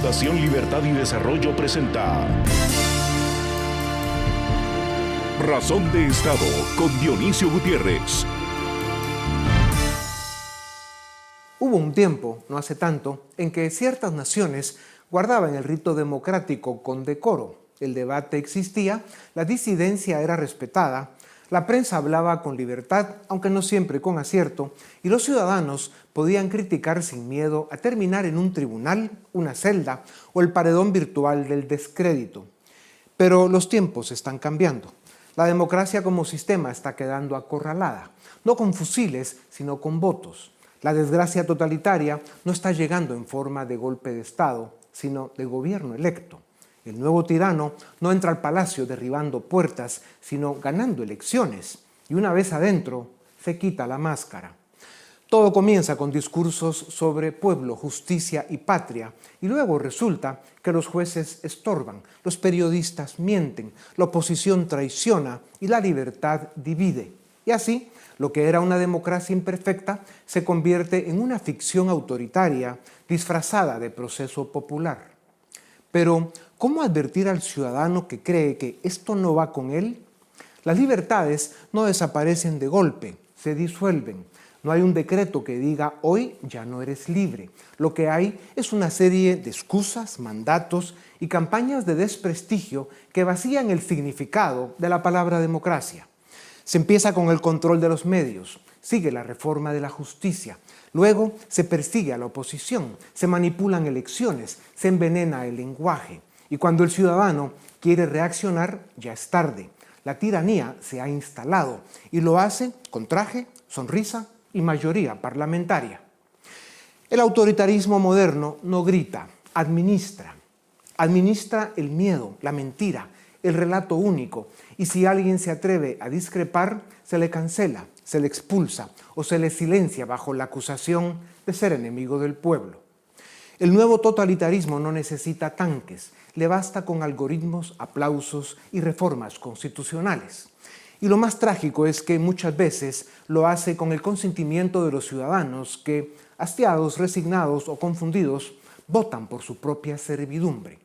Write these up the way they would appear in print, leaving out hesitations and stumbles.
Fundación Libertad y Desarrollo presenta Razón de Estado con Dionisio Gutiérrez. Hubo un tiempo, no hace tanto, en que ciertas naciones guardaban el rito democrático con decoro. El debate existía, la disidencia era respetada, la prensa hablaba con libertad, aunque no siempre con acierto, y los ciudadanos podían criticar sin miedo a terminar en un tribunal, una celda o el paredón virtual del descrédito. Pero los tiempos están cambiando. La democracia como sistema está quedando acorralada, no con fusiles, sino con votos. La desgracia totalitaria no está llegando en forma de golpe de Estado, sino de gobierno electo. El nuevo tirano no entra al palacio derribando puertas, sino ganando elecciones. Y una vez adentro, se quita la máscara. Todo comienza con discursos sobre pueblo, justicia y patria. Y luego resulta que los jueces estorban, los periodistas mienten, la oposición traiciona y la libertad divide. Y así, lo que era una democracia imperfecta se convierte en una ficción autoritaria disfrazada de proceso popular. Pero, ¿cómo advertir al ciudadano que cree que esto no va con él? Las libertades no desaparecen de golpe, se disuelven. No hay un decreto que diga, hoy ya no eres libre. Lo que hay es una serie de excusas, mandatos y campañas de desprestigio que vacían el significado de la palabra democracia. Se empieza con el control de los medios, sigue la reforma de la justicia, luego se persigue a la oposición, se manipulan elecciones, se envenena el lenguaje. Y cuando el ciudadano quiere reaccionar, ya es tarde. La tiranía se ha instalado y lo hace con traje, sonrisa y mayoría parlamentaria. El autoritarismo moderno no grita, administra. Administra el miedo, la mentira, el relato único. Y si alguien se atreve a discrepar, se le cancela, se le expulsa o se le silencia bajo la acusación de ser enemigo del pueblo. El nuevo totalitarismo no necesita tanques, le basta con algoritmos, aplausos y reformas constitucionales. Y lo más trágico es que muchas veces lo hace con el consentimiento de los ciudadanos que, hastiados, resignados o confundidos, votan por su propia servidumbre.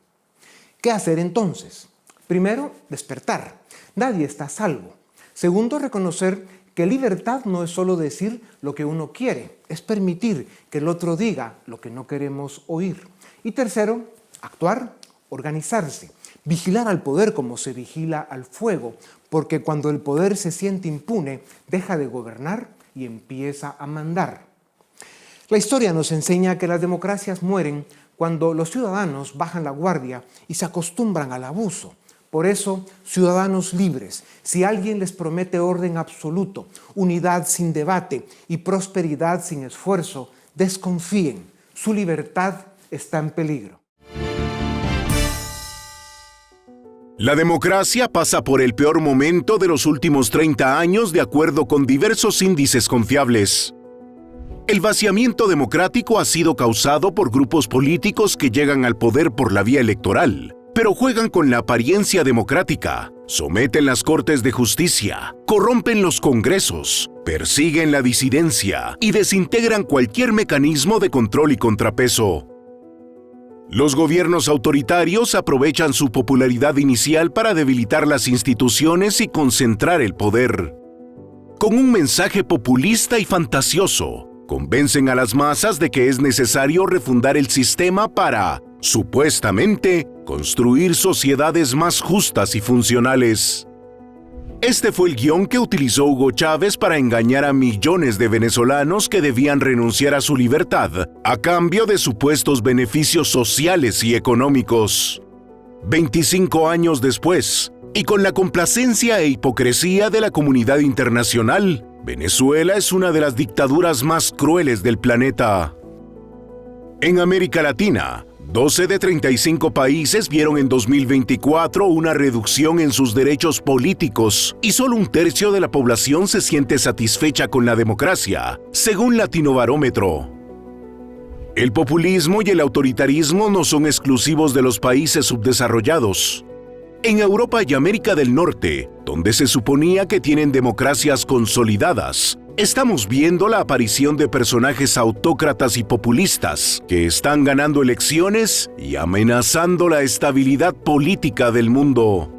¿Qué hacer entonces? Primero, despertar. Nadie está a salvo. Segundo, reconocer que libertad no es solo decir lo que uno quiere, es permitir que el otro diga lo que no queremos oír. Y tercero, actuar, organizarse, vigilar al poder como se vigila al fuego, porque cuando el poder se siente impune, deja de gobernar y empieza a mandar. La historia nos enseña que las democracias mueren cuando los ciudadanos bajan la guardia y se acostumbran al abuso. Por eso, ciudadanos libres, si alguien les promete orden absoluto, unidad sin debate y prosperidad sin esfuerzo, desconfíen, su libertad está en peligro. La democracia pasa por el peor momento de los últimos 30 años de acuerdo con diversos índices confiables. El vaciamiento democrático ha sido causado por grupos políticos que llegan al poder por la vía electoral, pero juegan con la apariencia democrática, someten las cortes de justicia, corrompen los congresos, persiguen la disidencia y desintegran cualquier mecanismo de control y contrapeso. Los gobiernos autoritarios aprovechan su popularidad inicial para debilitar las instituciones y concentrar el poder. Con un mensaje populista y fantasioso, convencen a las masas de que es necesario refundar el sistema para, supuestamente, construir sociedades más justas y funcionales. Este fue el guión que utilizó Hugo Chávez para engañar a millones de venezolanos que debían renunciar a su libertad a cambio de supuestos beneficios sociales y económicos. 25 años después, y con la complacencia e hipocresía de la comunidad internacional, Venezuela es una de las dictaduras más crueles del planeta. En América Latina, 12 de 35 países vieron en 2024 una reducción en sus derechos políticos y solo un tercio de la población se siente satisfecha con la democracia, según Latinobarómetro. El populismo y el autoritarismo no son exclusivos de los países subdesarrollados. En Europa y América del Norte, donde se suponía que tienen democracias consolidadas, estamos viendo la aparición de personajes autócratas y populistas que están ganando elecciones y amenazando la estabilidad política del mundo.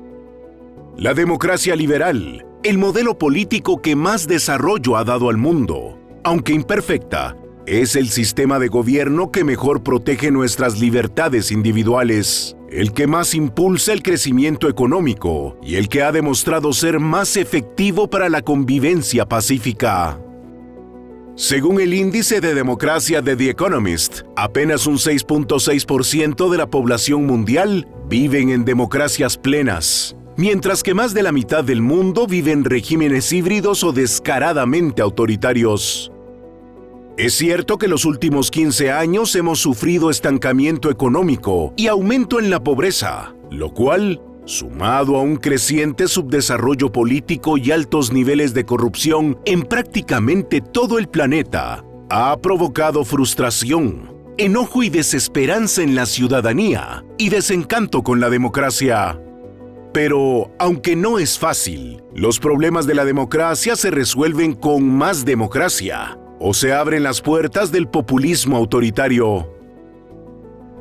La democracia liberal, el modelo político que más desarrollo ha dado al mundo, aunque imperfecta, es el sistema de gobierno que mejor protege nuestras libertades individuales, el que más impulsa el crecimiento económico y el que ha demostrado ser más efectivo para la convivencia pacífica. Según el índice de democracia de The Economist, apenas un 6.6% de la población mundial viven en democracias plenas, mientras que más de la mitad del mundo vive en regímenes híbridos o descaradamente autoritarios. Es cierto que los últimos 15 años hemos sufrido estancamiento económico y aumento en la pobreza, lo cual, sumado a un creciente subdesarrollo político y altos niveles de corrupción en prácticamente todo el planeta, ha provocado frustración, enojo y desesperanza en la ciudadanía y desencanto con la democracia. Pero, aunque no es fácil, los problemas de la democracia se resuelven con más democracia, o se abren las puertas del populismo autoritario.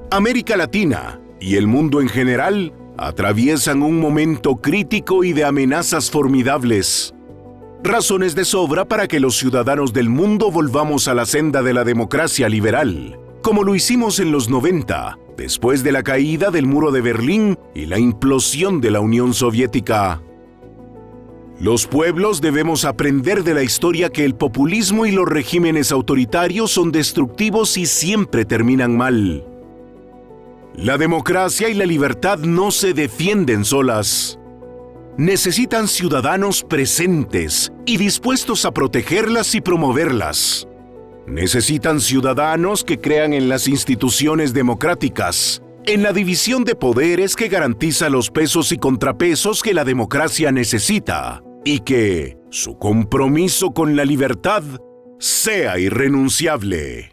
América Latina y el mundo en general atraviesan un momento crítico y de amenazas formidables. Razones de sobra para que los ciudadanos del mundo volvamos a la senda de la democracia liberal, como lo hicimos en los 90, después de la caída del muro de Berlín y la implosión de la Unión Soviética. Los pueblos debemos aprender de la historia que el populismo y los regímenes autoritarios son destructivos y siempre terminan mal. La democracia y la libertad no se defienden solas. Necesitan ciudadanos presentes y dispuestos a protegerlas y promoverlas. Necesitan ciudadanos que crean en las instituciones democráticas, en la división de poderes que garantiza los pesos y contrapesos que la democracia necesita, y que su compromiso con la libertad sea irrenunciable.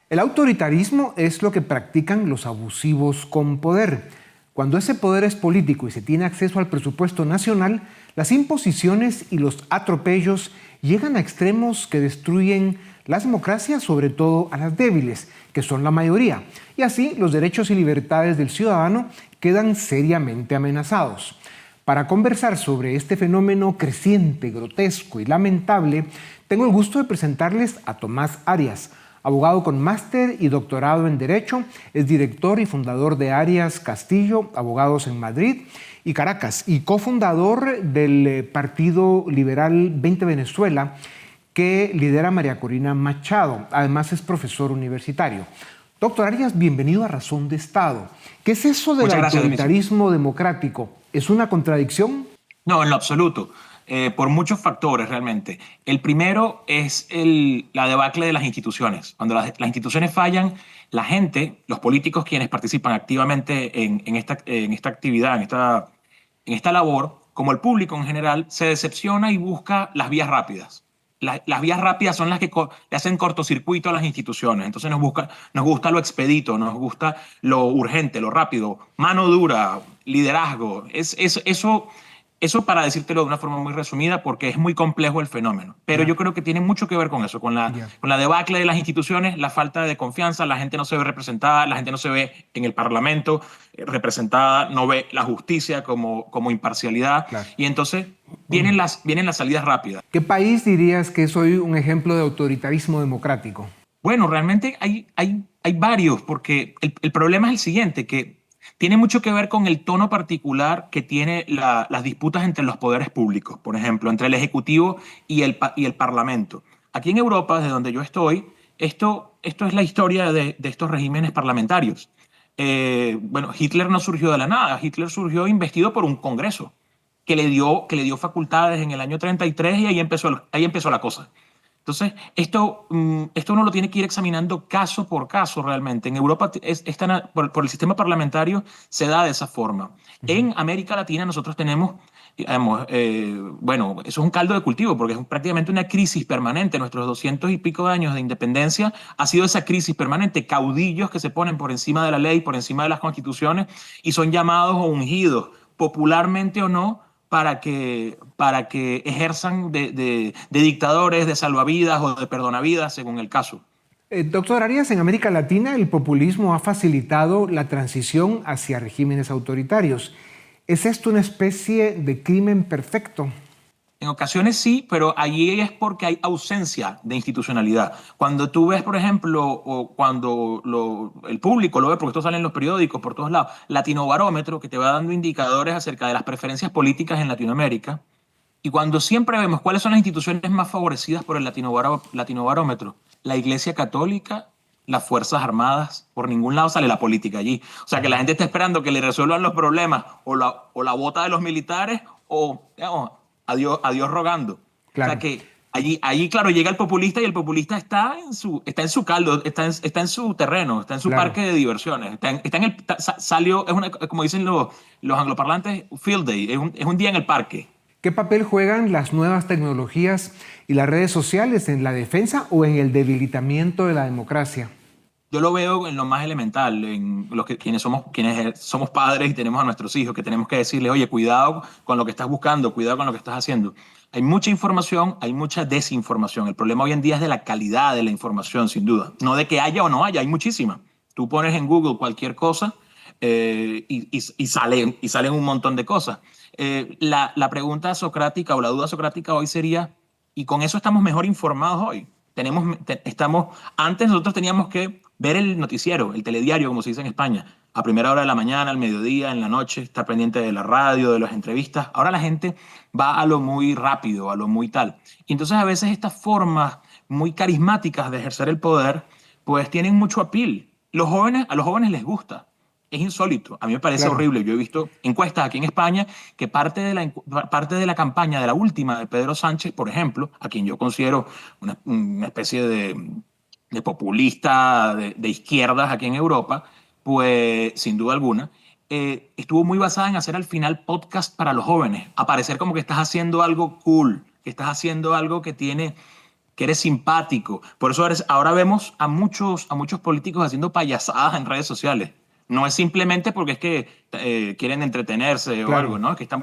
El autoritarismo es lo que practican los abusivos con poder. Cuando ese poder es político y se tiene acceso al presupuesto nacional, las imposiciones y los atropellos llegan a extremos que destruyen las democracias, sobre todo a las débiles, que son la mayoría, y así los derechos y libertades del ciudadano quedan seriamente amenazados. Para conversar sobre este fenómeno creciente, grotesco y lamentable, tengo el gusto de presentarles a Tomás Arias, abogado con máster y doctorado en Derecho, es director y fundador de Arias Castillo, Abogados en Madrid y Caracas, y cofundador del Partido Liberal 20 Venezuela, que lidera María Corina Machado. Además es profesor universitario. Doctor Arias, bienvenido a Razón de Estado. ¿Qué es eso del autoritarismo democrático? ¿Es una contradicción? No, en lo absoluto. Por muchos factores realmente. El primero es la debacle de las instituciones. Cuando las instituciones fallan, la gente, los políticos quienes participan activamente en esta actividad, en esta labor, como el público en general, se decepciona y busca las vías rápidas. Las vías rápidas son las que le hacen cortocircuito a las instituciones. Entonces nos gusta lo expedito, nos gusta lo urgente, lo rápido, mano dura, liderazgo. Eso para decírtelo de una forma muy resumida, porque es muy complejo el fenómeno. Pero yo creo que tiene mucho que ver con eso, con la debacle de las instituciones, la falta de confianza, la gente no se ve representada, la gente no se ve en el Parlamento representada, no ve la justicia como imparcialidad. Claro. Y entonces vienen las salidas rápidas. ¿Qué país dirías que es hoy un ejemplo de autoritarismo democrático? Bueno, realmente hay varios, porque el problema es el siguiente, que tiene mucho que ver con el tono particular que tiene las disputas entre los poderes públicos, por ejemplo, entre el Ejecutivo y el Parlamento. Aquí en Europa, desde donde yo estoy, esto es la historia de estos regímenes parlamentarios. Bueno, Hitler no surgió de la nada. Hitler surgió investido por un congreso que le dio facultades en el año 33 y ahí empezó la cosa. Entonces, esto uno lo tiene que ir examinando caso por caso realmente. En Europa por el sistema parlamentario se da de esa forma. Ujú. En América Latina nosotros tenemos, digamos, bueno, eso es un caldo de cultivo porque es prácticamente una crisis permanente. Nuestros 200 y pico de años de independencia ha sido esa crisis permanente. Caudillos que se ponen por encima de la ley, por encima de las constituciones y son llamados o ungidos, popularmente o no, para que ejerzan de dictadores, de salvavidas o de perdonavidas, según el caso. Doctor Arias, en América Latina el populismo ha facilitado la transición hacia regímenes autoritarios. ¿Es esto una especie de crimen perfecto? En ocasiones sí, pero allí es porque hay ausencia de institucionalidad. Cuando tú ves, por ejemplo, o cuando el público lo ve, porque esto sale en los periódicos por todos lados, Latinobarómetro, que te va dando indicadores acerca de las preferencias políticas en Latinoamérica, y cuando siempre vemos cuáles son las instituciones más favorecidas por el Latinobarómetro, la Iglesia Católica, las Fuerzas Armadas, por ningún lado sale la política allí. O sea, que la gente está esperando que le resuelvan los problemas o la bota de los militares o, digamos, a Dios rogando. O sea, Claro, que allí, claro, llega el populista y el populista está en su caldo, está en su terreno, está en su claro. parque de diversiones, salió, como dicen los angloparlantes, field day, es un día en el parque. ¿Qué papel juegan las nuevas tecnologías y las redes sociales en la defensa o en el debilitamiento de la democracia? Yo lo veo en lo más elemental, en quienes somos padres y tenemos a nuestros hijos, que tenemos que decirles, oye, cuidado con lo que estás buscando, cuidado con lo que estás haciendo. Hay mucha información, hay mucha desinformación. El problema hoy en día es de la calidad de la información, sin duda. No de que haya o no haya, hay muchísima. Tú pones en Google cualquier cosa y salen un montón de cosas. La pregunta socrática o la duda socrática hoy sería, ¿y con eso estamos mejor informados hoy? Antes nosotros teníamos que ver el noticiero, el telediario, como se dice en España, a primera hora de la mañana, al mediodía, en la noche, estar pendiente de la radio, de las entrevistas. Ahora la gente va a lo muy rápido, a lo muy tal. Y entonces a veces estas formas muy carismáticas de ejercer el poder, pues tienen mucho appeal. A los jóvenes les gusta. Es insólito, a mí me parece Claro. horrible. Yo he visto encuestas aquí en España que parte de la campaña de la última de Pedro Sánchez, por ejemplo, a quien yo considero una especie de populista de izquierdas aquí en Europa, pues sin duda alguna, estuvo muy basada en hacer al final podcast para los jóvenes, aparecer como que estás haciendo algo cool, que estás haciendo algo que eres simpático. Por eso ahora vemos a muchos políticos haciendo payasadas en redes sociales. No es simplemente porque es que quieren entretenerse o algo, Claro, ¿no? Que están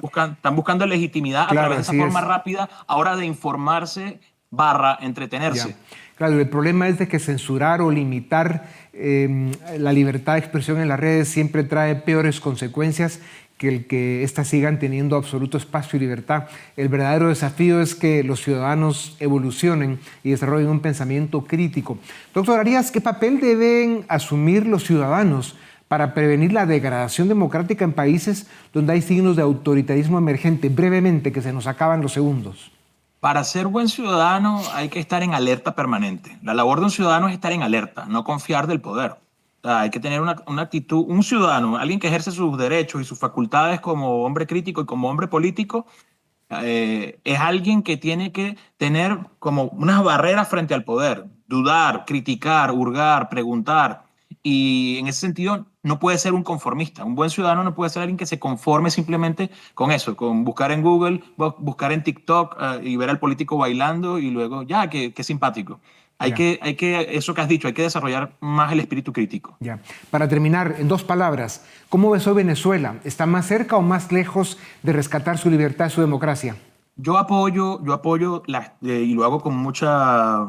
buscando legitimidad a claro, través de esa así forma es. rápida ahora de informarse barra Ya. entretenerse. Claro, el problema es de que censurar o limitar la libertad de expresión en las redes siempre trae peores consecuencias que el que éstas sigan teniendo absoluto espacio y libertad. El verdadero desafío es que los ciudadanos evolucionen y desarrollen un pensamiento crítico. Doctor Arias, ¿qué papel deben asumir los ciudadanos para prevenir la degradación democrática en países donde hay signos de autoritarismo emergente? Brevemente, que se nos acaban los segundos. Para ser buen ciudadano hay que estar en alerta permanente. La labor de un ciudadano es estar en alerta, no confiar del poder. O sea, hay que tener una actitud, un ciudadano, alguien que ejerce sus derechos y sus facultades como hombre crítico y como hombre político, es alguien que tiene que tener como unas barreras frente al poder, dudar, criticar, hurgar, preguntar. Y en ese sentido no puede ser un conformista. Un buen ciudadano no puede ser alguien que se conforme simplemente con eso, con buscar en Google, buscar en TikTok y ver al político bailando y luego, ya, qué simpático. Ya, Eso que has dicho, hay que desarrollar más el espíritu crítico. ya. Para terminar, en dos palabras, ¿cómo ves hoy Venezuela? ¿Está más cerca o más lejos de rescatar su libertad y su democracia? Yo apoyo y lo hago con mucha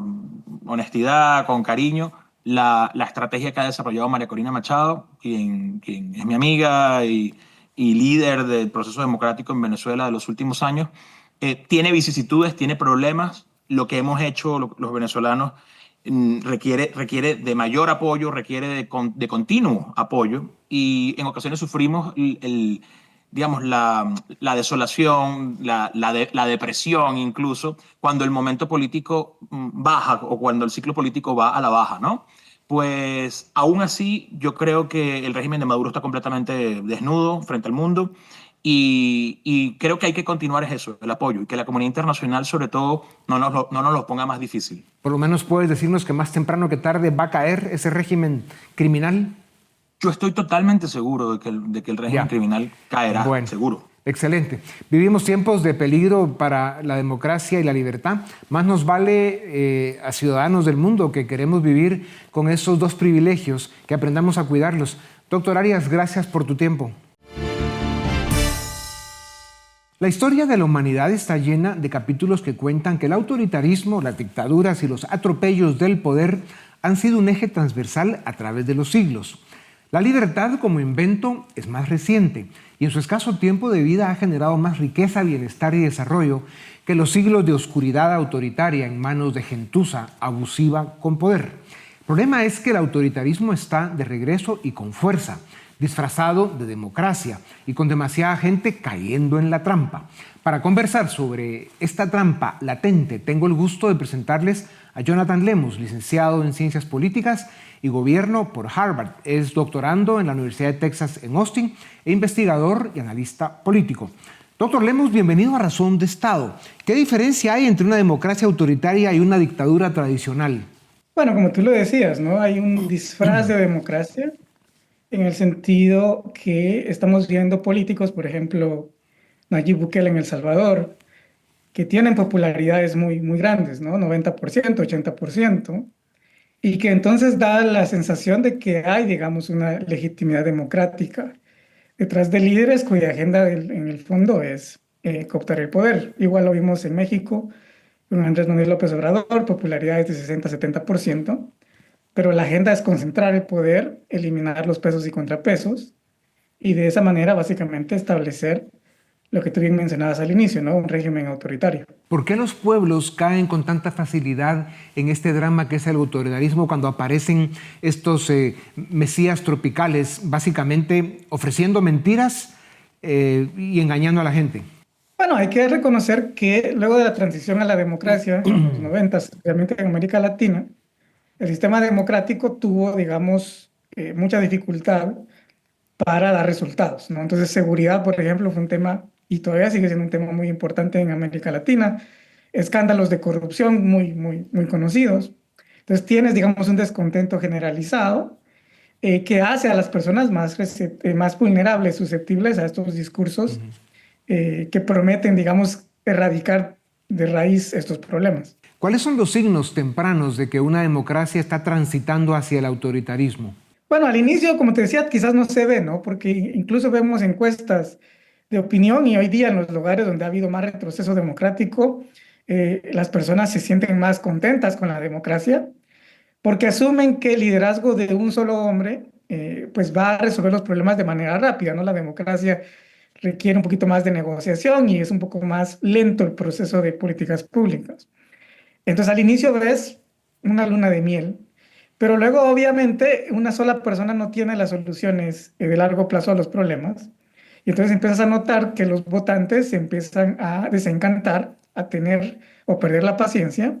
honestidad, con cariño, la estrategia que ha desarrollado María Corina Machado, quien es mi amiga y líder del proceso democrático en Venezuela de los últimos años. Tiene vicisitudes, tiene problemas. Lo que hemos hecho los venezolanos requiere de mayor apoyo, requiere de continuo apoyo y en ocasiones sufrimos digamos, la desolación, la depresión incluso, cuando el momento político baja o cuando el ciclo político va a la baja, ¿no? Pues aún así yo creo que el régimen de Maduro está completamente desnudo frente al mundo y creo que hay que continuar eso, el apoyo, y que la comunidad internacional sobre todo no nos lo ponga más difícil. Por lo menos puedes decirnos que más temprano que tarde va a caer ese régimen criminal. Yo estoy totalmente seguro de que el régimen criminal caerá, bueno, seguro. Excelente. Vivimos tiempos de peligro para la democracia y la libertad. Más nos vale a ciudadanos del mundo que queremos vivir con esos dos privilegios, que aprendamos a cuidarlos. Doctor Arias, gracias por tu tiempo. La historia de la humanidad está llena de capítulos que cuentan que el autoritarismo, las dictaduras y los atropellos del poder han sido un eje transversal a través de los siglos. La libertad como invento es más reciente y en su escaso tiempo de vida ha generado más riqueza, bienestar y desarrollo que los siglos de oscuridad autoritaria en manos de gentuza abusiva con poder. El problema es que el autoritarismo está de regreso y con fuerza, disfrazado de democracia y con demasiada gente cayendo en la trampa. Para conversar sobre esta trampa latente, tengo el gusto de presentarles a Jonathan Lemus, licenciado en Ciencias Políticas y Gobierno por Harvard. Es doctorando en la Universidad de Texas en Austin e investigador y analista político. Doctor Lemus, bienvenido a Razón de Estado. ¿Qué diferencia hay entre una democracia autoritaria y una dictadura tradicional? Bueno, como tú lo decías, ¿no? Hay un disfraz de democracia en el sentido que estamos viendo políticos, por ejemplo, Nayib Bukele en El Salvador, que tienen popularidades muy grandes, ¿no? 90%, 80%, y que entonces da la sensación de que hay, digamos, una legitimidad democrática detrás de líderes cuya agenda en el fondo es cooptar el poder. Igual lo vimos en México con Andrés Manuel López Obrador, popularidades de 60-70%, pero la agenda es concentrar el poder, eliminar los pesos y contrapesos, y de esa manera básicamente establecer lo que tú bien mencionabas al inicio, ¿no? Un régimen autoritario. ¿Por qué los pueblos caen con tanta facilidad en este drama que es el autoritarismo cuando aparecen estos mesías tropicales, básicamente ofreciendo mentiras y engañando a la gente? Bueno, hay que reconocer que luego de la transición a la democracia en los 90, especialmente en América Latina, el sistema democrático tuvo, digamos, mucha dificultad para dar resultados, ¿no? Entonces, seguridad, por ejemplo, fue un tema, y todavía sigue siendo un tema muy importante en América Latina. Escándalos de corrupción muy conocidos. Entonces, tienes, digamos, un descontento generalizado que hace a las personas más vulnerables, susceptibles a estos discursos que prometen, digamos, erradicar de raíz estos problemas. ¿Cuáles son los signos tempranos de que una democracia está transitando hacia el autoritarismo? Bueno, al inicio, como te decía, quizás no se ve, ¿no? Porque incluso vemos encuestas de opinión y hoy día en los lugares donde ha habido más retroceso democrático, las personas se sienten más contentas con la democracia porque asumen que el liderazgo de un solo hombre pues va a resolver los problemas de manera rápida, ¿no? La democracia requiere un poquito más de negociación y es un poco más lento el proceso de políticas públicas. Entonces, al inicio ves una luna de miel, pero luego, obviamente, una sola persona no tiene las soluciones de largo plazo a los problemas. Y entonces empiezas a notar que los votantes se empiezan a desencantar, a tener o perder la paciencia.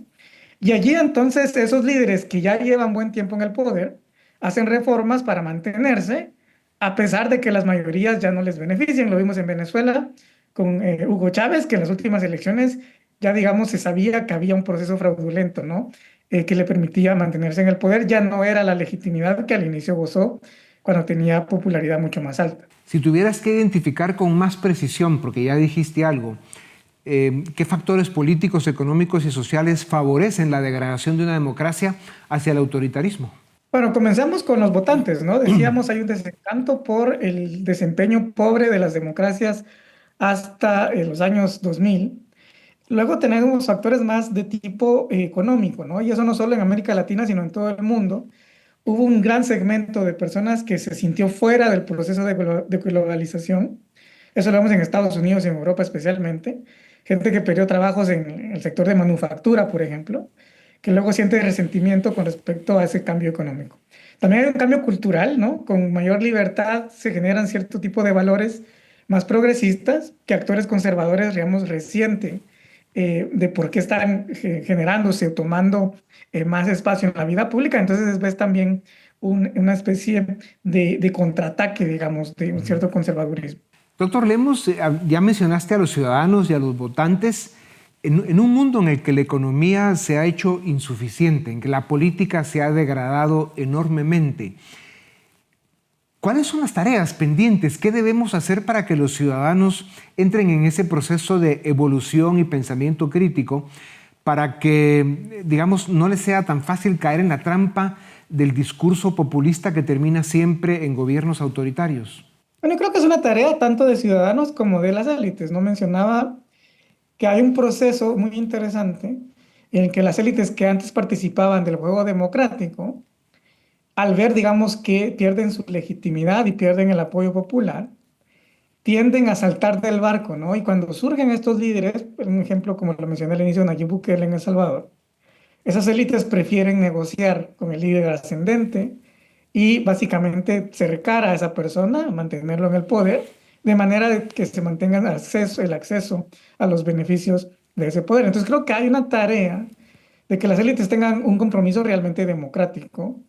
Y allí, entonces, esos líderes que ya llevan buen tiempo en el poder hacen reformas para mantenerse, a pesar de que las mayorías ya no les benefician. Lo vimos en Venezuela con Hugo Chávez, que en las últimas elecciones ya, digamos, se sabía que había un proceso fraudulento, ¿no? Que le permitía mantenerse en el poder. Ya no era la legitimidad que al inicio gozó cuando tenía popularidad mucho más alta. Si tuvieras que identificar con más precisión, porque ya dijiste algo, ¿qué factores políticos, económicos y sociales favorecen la degradación de una democracia hacia el autoritarismo? Bueno, comenzamos con los votantes, ¿no? Decíamos, hay un desencanto por el desempeño pobre de las democracias hasta los años 2000. Luego tenemos factores más de tipo económico, ¿no? Y eso no solo en América Latina, sino en todo el mundo. Hubo un gran segmento de personas que se sintió fuera del proceso de globalización. Eso lo vemos en Estados Unidos y en Europa especialmente. Gente que perdió trabajos en el sector de manufactura, por ejemplo, que luego siente resentimiento con respecto a ese cambio económico. También hay un cambio cultural, ¿no? Con mayor libertad se generan cierto tipo de valores más progresistas que actores conservadores, digamos, resienten de por qué están generándose o tomando más espacio en la vida pública. Entonces ves también una especie de contraataque, digamos, de un cierto conservadurismo. Doctor Lemos, ya mencionaste a los ciudadanos y a los votantes. En un mundo en el que la economía se ha hecho insuficiente, en que la política se ha degradado enormemente, ¿cuáles son las tareas pendientes? ¿Qué debemos hacer para que los ciudadanos entren en ese proceso de evolución y pensamiento crítico para que, digamos, no les sea tan fácil caer en la trampa del discurso populista que termina siempre en gobiernos autoritarios? Bueno, creo que es una tarea tanto de ciudadanos como de las élites. No mencionaba que hay un proceso muy interesante en el que las élites que antes participaban del juego democrático, al ver, digamos, que pierden su legitimidad y pierden el apoyo popular, tienden a saltar del barco, ¿no? Y cuando surgen estos líderes, un ejemplo como lo mencioné al inicio, Nayib Bukele en El Salvador, esas élites prefieren negociar con el líder ascendente y básicamente cercar a esa persona, mantenerlo en el poder, de manera de que se mantenga el acceso a los beneficios de ese poder. Entonces creo que hay una tarea de que las élites tengan un compromiso realmente democrático,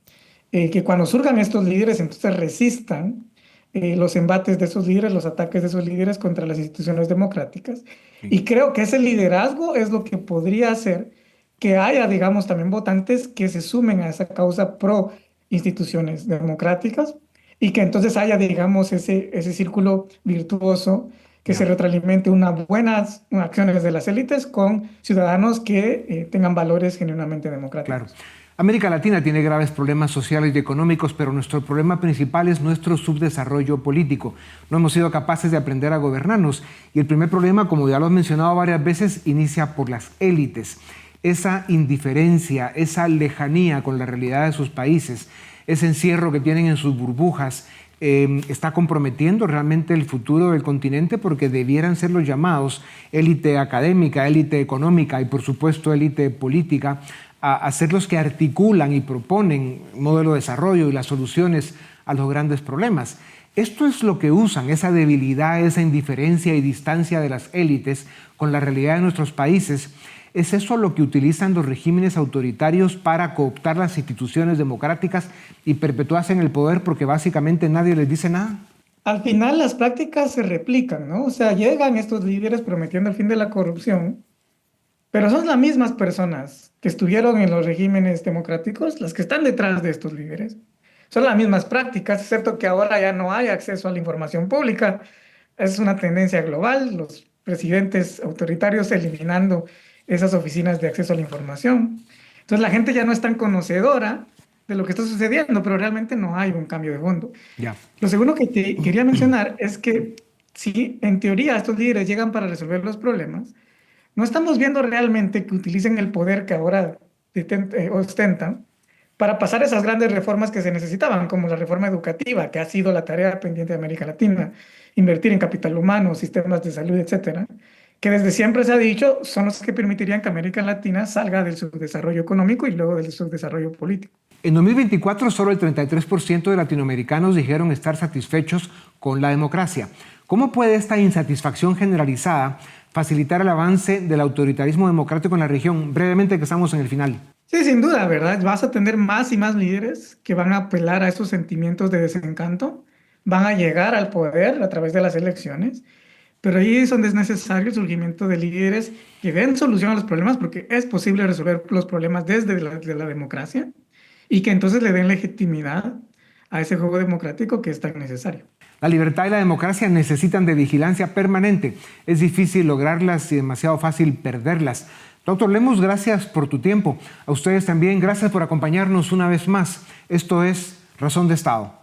que cuando surjan estos líderes entonces resistan los embates de esos líderes, los ataques de esos líderes contra las instituciones democráticas. Sí. Y creo que ese liderazgo es lo que podría hacer que haya, digamos, también votantes que se sumen a esa causa pro instituciones democráticas y que entonces haya, digamos, ese círculo virtuoso que se retroalimente unas buenas acciones de las élites con ciudadanos que tengan valores genuinamente democráticos. Claro. América Latina tiene graves problemas sociales y económicos, pero nuestro problema principal es nuestro subdesarrollo político. No hemos sido capaces de aprender a gobernarnos. Y el primer problema, como ya lo he mencionado varias veces, inicia por las élites. Esa indiferencia, esa lejanía con la realidad de sus países, ese encierro que tienen en sus burbujas, está comprometiendo realmente el futuro del continente, porque debieran ser los llamados élite académica, élite económica y por supuesto élite política a ser los que articulan y proponen un modelo de desarrollo y las soluciones a los grandes problemas. Esto es lo que usan, esa debilidad, esa indiferencia y distancia de las élites con la realidad de nuestros países. ¿Es eso lo que utilizan los regímenes autoritarios para cooptar las instituciones democráticas y perpetuarse en el poder porque básicamente nadie les dice nada? Al final las prácticas se replican, ¿no? O sea, llegan estos líderes prometiendo el fin de la corrupción, pero son las mismas personas que estuvieron en los regímenes democráticos las que están detrás de estos líderes. Son las mismas prácticas, excepto que ahora ya no hay acceso a la información pública. Es una tendencia global, los presidentes autoritarios eliminando esas oficinas de acceso a la información. Entonces la gente ya no es tan conocedora de lo que está sucediendo, pero realmente no hay un cambio de fondo. Ya. Lo segundo que te quería mencionar es que si en teoría estos líderes llegan para resolver los problemas, no estamos viendo realmente que utilicen el poder que ahora ostentan para pasar esas grandes reformas que se necesitaban, como la reforma educativa, que ha sido la tarea pendiente de América Latina, invertir en capital humano, sistemas de salud, etcétera, que desde siempre se ha dicho son los que permitirían que América Latina salga del subdesarrollo económico y luego del subdesarrollo político. En 2024, solo el 33% de latinoamericanos dijeron estar satisfechos con la democracia. ¿Cómo puede esta insatisfacción generalizada facilitar el avance del autoritarismo democrático en la región? Brevemente, que estamos en el final. Sí, sin duda, ¿verdad? Vas a tener más y más líderes que van a apelar a esos sentimientos de desencanto, van a llegar al poder a través de las elecciones, pero ahí es donde es necesario el surgimiento de líderes que den solución a los problemas, porque es posible resolver los problemas desde la democracia y que entonces le den legitimidad a ese juego democrático que es tan necesario. La libertad y la democracia necesitan de vigilancia permanente. Es difícil lograrlas y demasiado fácil perderlas. Doctor Lemos, gracias por tu tiempo. A ustedes también, gracias por acompañarnos una vez más. Esto es Razón de Estado.